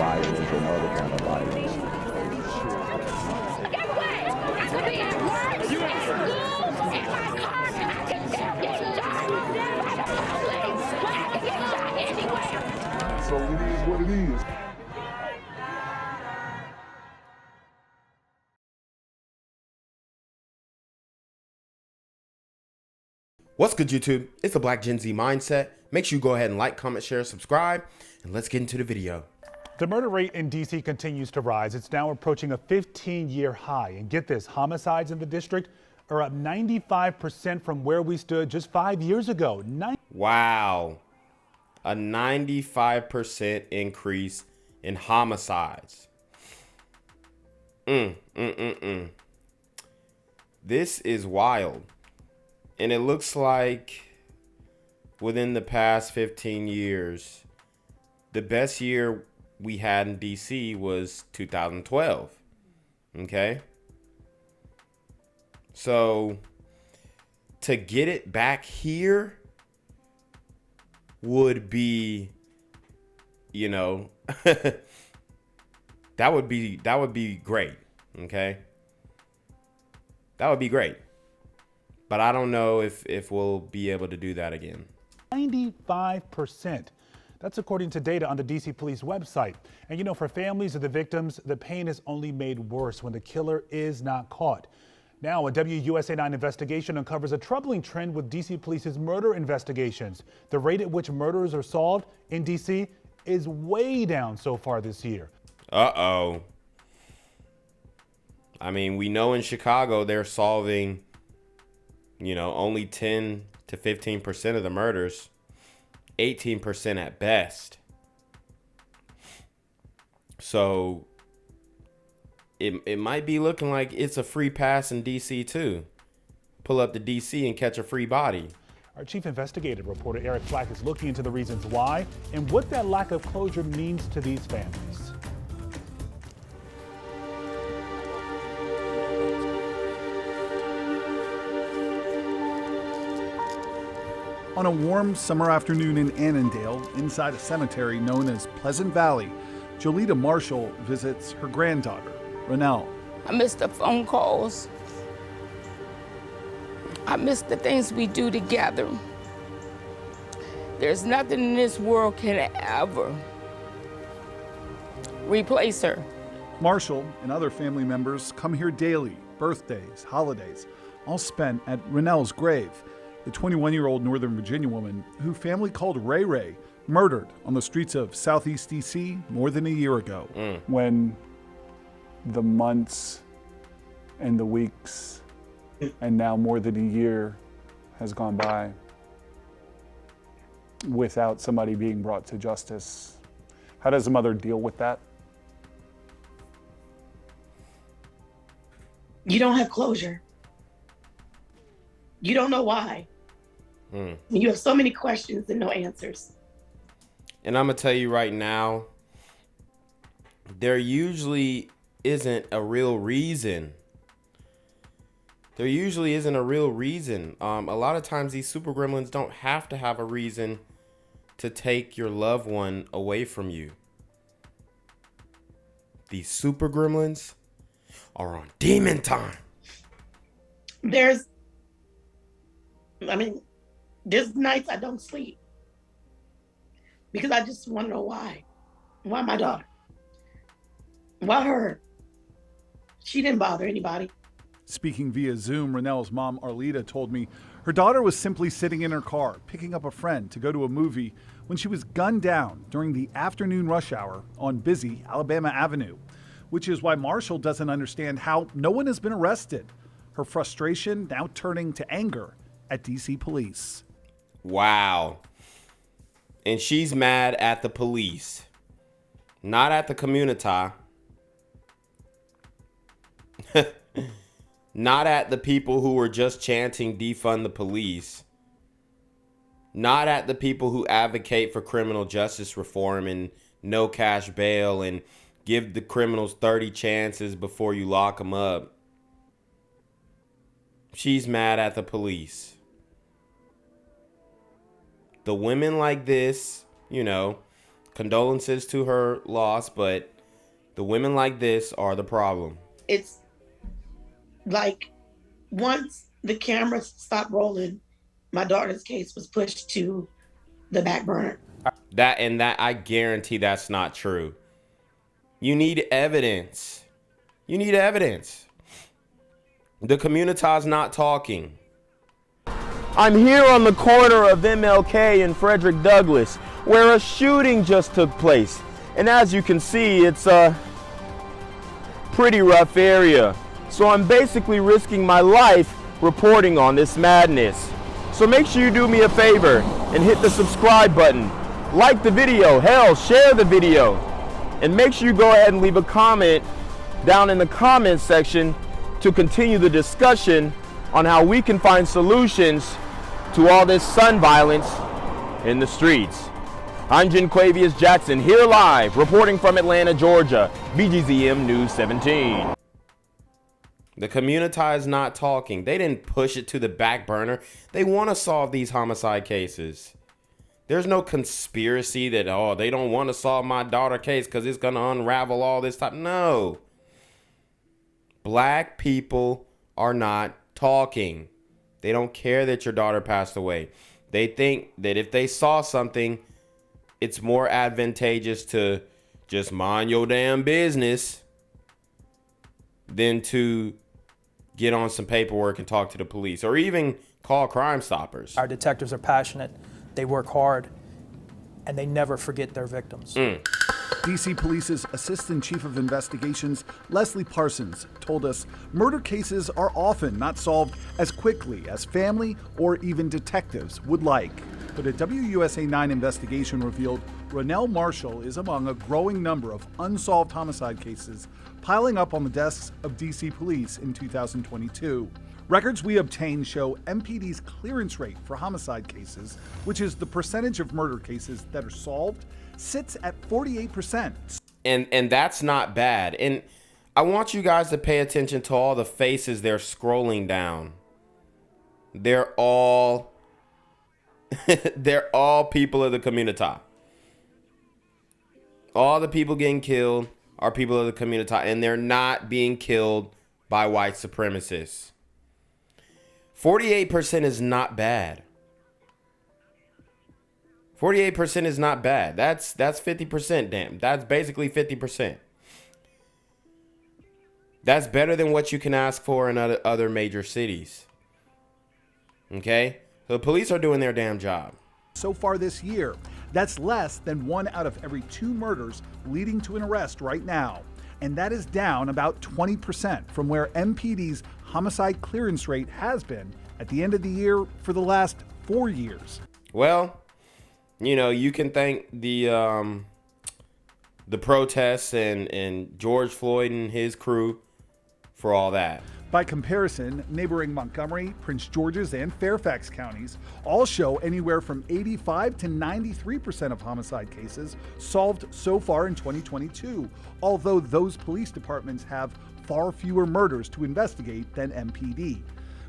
violence and other kind of violence. Guess what? I could be at work, at school, in my car, and I can still get shot by the police. But I can get shot anywhere. So it is what it is. What's good, YouTube? It's the Black Gen Z Mindset. Make sure you go ahead and like, comment, share, subscribe, and let's get into the video. The murder rate in D.C. continues to rise. It's now approaching a 15-year high. And get this, homicides in the district are up 95% from where we stood just 5 years ago. Wow. A 95% increase in homicides. This is wild. And it looks like within the past 15 years, the best year we had in DC was 2012. Okay? So to get it back here would be, you know, that would be great. Okay? That would be great. But I don't know if we'll be able to do that again. 95%. That's according to data on the DC Police website. And you know, for families of the victims, the pain is only made worse when the killer is not caught. Now, a WUSA 9 investigation uncovers a troubling trend with DC Police's murder investigations. The rate at which murders are solved in DC is way down so far this year. Uh-oh. I mean, we know in Chicago they're solving, you know, only 10 to 15% of the murders, 18% at best. So it might be looking like it's a free pass in DC too. Pull up to DC and catch a free body. Our chief investigative reporter Eric Flack is looking into the reasons why and what that lack of closure means to these families. On a warm summer afternoon in Annandale, inside a cemetery known as Pleasant Valley, Jolita Marshall visits her granddaughter, Ranel. I miss the phone calls. I miss the things we do together. There's nothing in this world can ever replace her. Marshall and other family members come here daily, birthdays, holidays, all spent at Ranel's grave. The 21-year-old Northern Virginia woman who family called Ray Ray, murdered on the streets of Southeast DC more than a year ago. When the months and the weeks and now more than a year has gone by without somebody being brought to justice, how does a mother deal with that? You don't have closure. You don't know why. You have so many questions and no answers. And I'm going to tell you right now, there usually isn't a real reason. There usually isn't a real reason. A lot of times these super gremlins don't have to have a reason to take your loved one away from you. These super gremlins are on demon time. There's nights I don't sleep because I just want to know why. Why my daughter? Why her? She didn't bother anybody. Speaking via Zoom, Ranel's mom, Arlita, told me her daughter was simply sitting in her car, picking up a friend to go to a movie when she was gunned down during the afternoon rush hour on busy Alabama Avenue, which is why Marshall doesn't understand how no one has been arrested. Her frustration now turning to anger at DC police. Wow. And she's mad at the police, not at the community. Not at the people who were just chanting defund the police. Not at the people who advocate for criminal justice reform and no cash bail and give the criminals 30 chances before you lock them up. She's mad at the police. The women like this, you know, condolences to her loss, but the women like this are the problem. It's like once the cameras stopped rolling, my daughter's case was pushed to the back burner. That I guarantee that's not true. You need evidence. You need evidence. The community's not talking. I'm here on the corner of MLK and Frederick Douglass, where a shooting just took place. And as you can see, it's a pretty rough area. So I'm basically risking my life reporting on this madness. So make sure you do me a favor and hit the subscribe button. Like the video, hell, share the video. And make sure you go ahead and leave a comment down in the comments section to continue the discussion on how we can find solutions to all this son violence in the streets. I'm Jenquavius Jackson, here live, reporting from Atlanta, Georgia, BGZM News 17. The community is not talking. They didn't push it to the back burner. They want to solve these homicide cases. There's no conspiracy that, oh, they don't want to solve my daughter case because it's going to unravel all this stuff. No. Black people are not talking. They don't care that your daughter passed away. They think that if they saw something, it's more advantageous to just mind your damn business than to get on some paperwork and talk to the police or even call Crime Stoppers. Our detectives are passionate, they work hard, and they never forget their victims. DC Police's Assistant Chief of Investigations, Leslie Parsons, told us murder cases are often not solved as quickly as family or even detectives would like. But a WUSA 9 investigation revealed Ranel Marshall is among a growing number of unsolved homicide cases piling up on the desks of DC Police in 2022. Records we obtained show MPD's clearance rate for homicide cases, which is the percentage of murder cases that are solved, sits at 48%. And that's not bad. And I want you guys to pay attention to all the faces they're scrolling down. They're all people of the community. All the people getting killed are people of the community, and they're not being killed by white supremacists. 48% is not bad. 48% is not bad. That's 50%, damn. That's basically 50%. That's better than what you can ask for in other major cities. Okay? So the police are doing their damn job. So far this year, that's less than 1 out of every 2 murders leading to an arrest right now. And that is down about 20% from where MPD's homicide clearance rate has been at the end of the year for the last 4 years. Well, you know, you can thank the protests and George Floyd and his crew for all that. By comparison, neighboring Montgomery, Prince George's, and Fairfax counties all show anywhere from 85 to 93% of homicide cases solved so far in 2022, although those police departments have far fewer murders to investigate than MPD.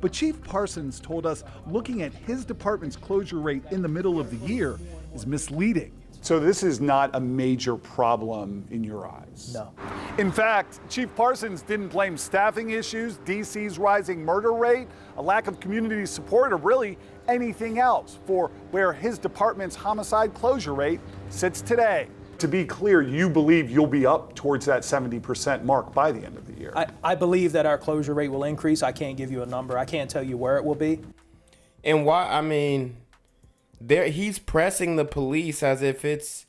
But Chief Parsons told us looking at his department's closure rate in the middle of the year is misleading. So this is not a major problem in your eyes? No. In fact, Chief Parsons didn't blame staffing issues, DC's rising murder rate, a lack of community support, or really anything else for where his department's homicide closure rate sits today. To be clear, you believe you'll be up towards that 70% mark by the end of the year? I believe that our closure rate will increase. I can't give you a number. I can't tell you where it will be. And why, I mean, he's pressing the police as if it's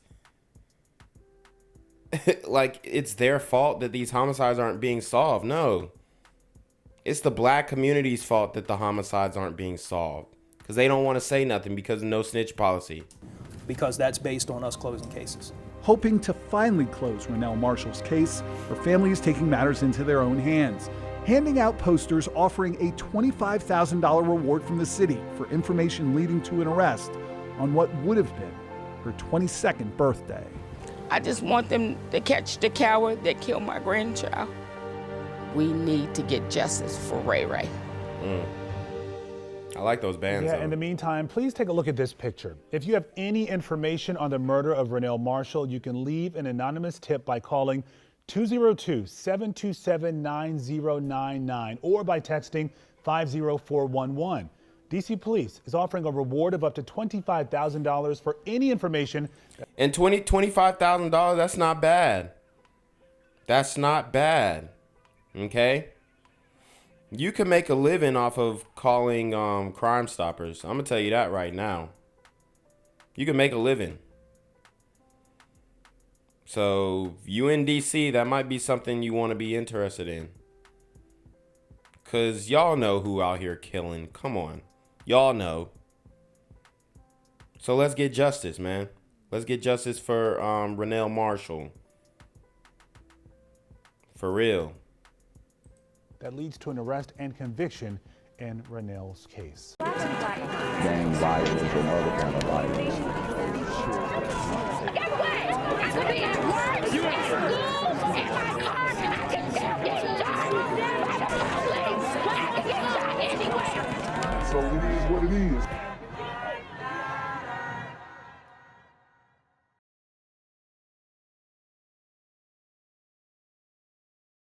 like it's their fault that these homicides aren't being solved. No, it's the black community's fault that the homicides aren't being solved because they don't want to say nothing because of no snitch policy. Because that's based on us closing cases. Hoping to finally close Ranel Marshall's case, her family is taking matters into their own hands, handing out posters offering a $25,000 reward from the city for information leading to an arrest on what would have been her 22nd birthday. I just want them to catch the coward that killed my grandchild. We need to get justice for Ray Ray. I like those bands. Yeah, though. in the meantime, please take a look at this picture. If you have any information on the murder of Ranel Marshall, you can leave an anonymous tip by calling 202-727-9099 or by texting 50411. DC Police is offering a reward of up to $25,000 for any information. And $25,000, that's not bad. That's not bad. Okay? You can make a living off of calling Crime Stoppers. I'm going to tell you that right now. You can make a living. So, you in DC, that might be something you want to be interested in. Because y'all know who out here killing. Come on. Y'all know. So, let's get justice, man. Let's get justice for Ranel Marshall. For real. That leads to an arrest and conviction in Ranel's case. Gang violence and other kind of violence. Guess what? I could be at work, at school, in my car, and I can still get shot by the police. I can get shot anywhere. So it is what it is.